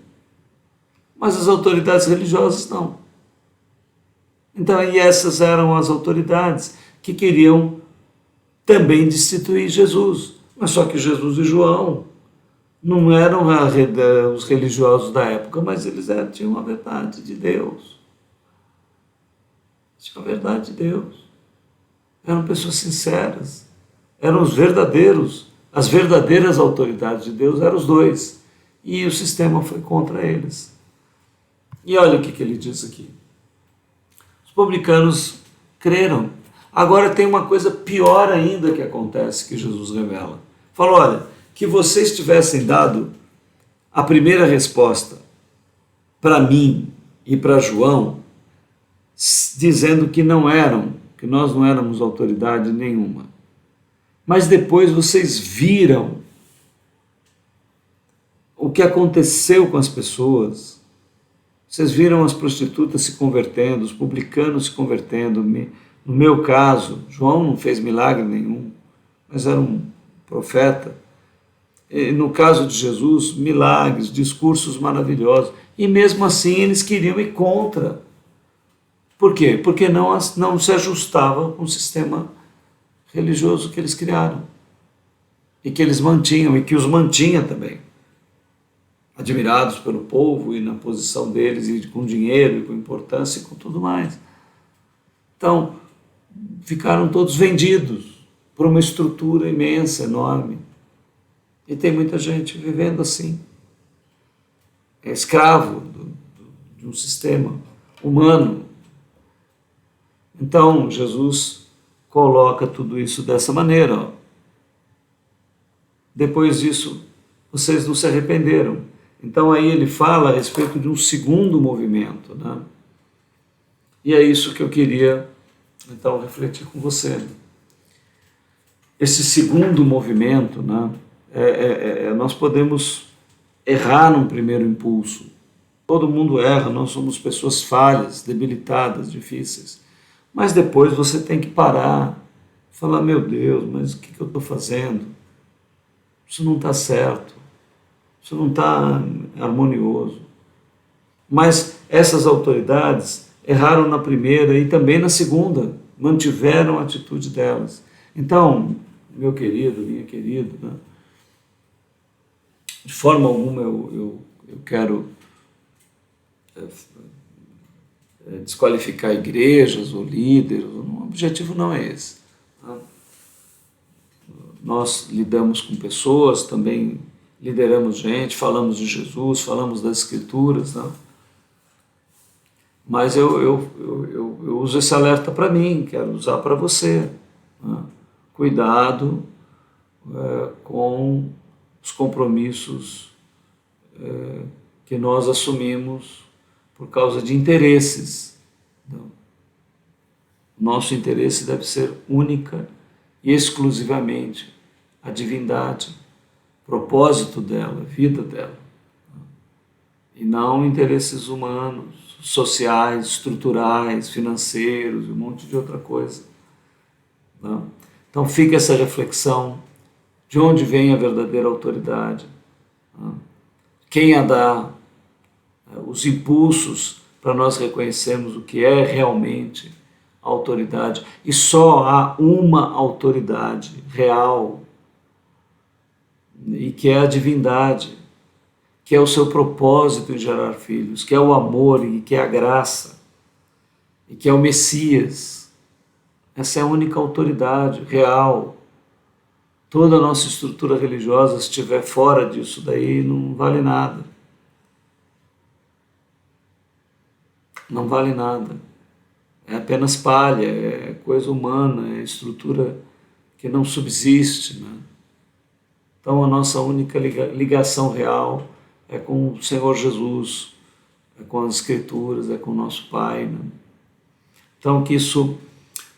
S1: Mas as autoridades religiosas não. Então, e essas eram as autoridades que queriam também destituir Jesus. Mas só que Jesus e João não eram os religiosos da época, mas eles tinham a verdade de Deus. Tinham a verdade de Deus. Eram pessoas sinceras. Eram os verdadeiros. As verdadeiras autoridades de Deus eram os dois. E o sistema foi contra eles. E olha o que ele diz aqui. Os publicanos creram. Agora tem uma coisa pior ainda que acontece, que Jesus revela. Fala, olha, que vocês tivessem dado a primeira resposta para mim e para João, dizendo que que nós não éramos autoridade nenhuma. Mas depois vocês viram o que aconteceu com as pessoas. Vocês viram as prostitutas se convertendo, os publicanos se convertendo. No meu caso, João não fez milagre nenhum, mas era um profeta. E no caso de Jesus, milagres, discursos maravilhosos. E mesmo assim eles queriam ir contra. Por quê? Porque não se ajustava com o sistema religioso que eles criaram. E que eles mantinham, e que os mantinha também. Admirados pelo povo e na posição deles, e com dinheiro, e com importância, e com tudo mais. Então, ficaram todos vendidos por uma estrutura imensa, enorme. E tem muita gente vivendo assim. É escravo de um sistema humano. Então, Jesus coloca tudo isso dessa maneira. Ó. Depois disso, vocês não se arrependeram. Então, aí ele fala a respeito de um segundo movimento. Né? E é isso que eu queria, então, refletir com você. Esse segundo movimento, né? Nós podemos errar num primeiro impulso. Todo mundo erra, nós somos pessoas falhas, debilitadas, difíceis. Mas depois você tem que parar, falar, meu Deus, mas o que eu estou fazendo? Isso não está certo, isso não está harmonioso. Mas essas autoridades erraram na primeira e também na segunda, mantiveram a atitude delas. Então, meu querido, minha querida, né? De forma alguma eu quero desqualificar igrejas ou líderes, o objetivo não é esse. Tá? Nós lidamos com pessoas, também lideramos gente, falamos de Jesus, falamos das Escrituras, né? Mas eu uso esse alerta para mim, quero usar para você. Né? Cuidado com os compromissos que nós assumimos por causa de interesses. Então, nosso interesse deve ser única e exclusivamente a divindade, propósito dela, vida dela. E não interesses humanos, sociais, estruturais, financeiros e um monte de outra coisa. Não? Então fica essa reflexão, de onde vem a verdadeira autoridade, não? Quem a dá, os impulsos para nós reconhecermos o que é realmente a autoridade. E só há uma autoridade real, e que é a divindade, que é o seu propósito em gerar filhos, que é o amor e que é a graça, e que é o Messias. Essa é a única autoridade real. Toda a nossa estrutura religiosa, se estiver fora disso daí, não vale nada. não vale nada. É apenas palha, é coisa humana, é estrutura que não subsiste, né? Então a nossa única ligação real é com o Senhor Jesus, é com as Escrituras, é com o nosso Pai, né? Então que isso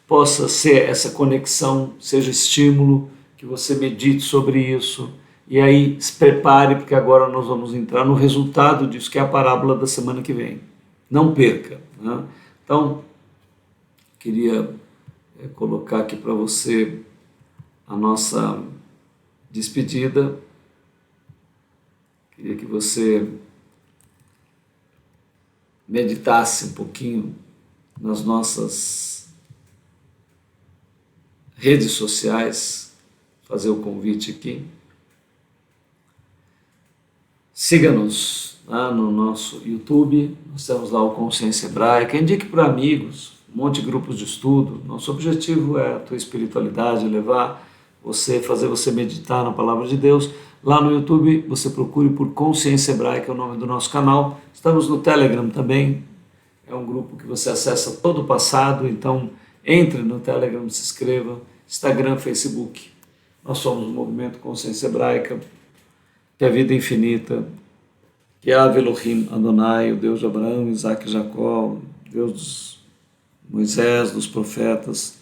S1: possa ser essa conexão, seja estímulo, que você medite sobre isso e aí se prepare, porque agora nós vamos entrar no resultado disso, que é a parábola da semana que vem. Não perca, né? Então, queria colocar aqui para você a nossa despedida. Queria que você meditasse um pouquinho nas nossas redes sociais, fazer o convite aqui. Siga-nos lá no nosso YouTube, nós temos lá o Consciência Hebraica, indique para amigos, um monte de grupos de estudo. Nosso objetivo é a tua espiritualidade, levar você, fazer você meditar na Palavra de Deus. Lá no YouTube você procure por Consciência Hebraica, é o nome do nosso canal. Estamos no Telegram também, é um grupo que você acessa todo o passado, então entre no Telegram, se inscreva, Instagram, Facebook. Nós somos o Movimento Consciência Hebraica, que é a vida infinita, que é Ave Elohim Adonai, o Deus de Abraão, Isaac e Jacó, Deus de Moisés, dos profetas,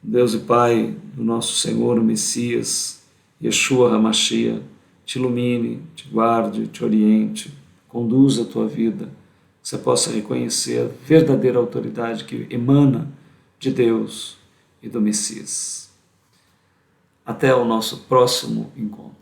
S1: Deus e Pai do nosso Senhor, o Messias, Yeshua HaMashiach, te ilumine, te guarde, te oriente, conduza a tua vida, que você possa reconhecer a verdadeira autoridade que emana de Deus e do Messias. Até o nosso próximo encontro.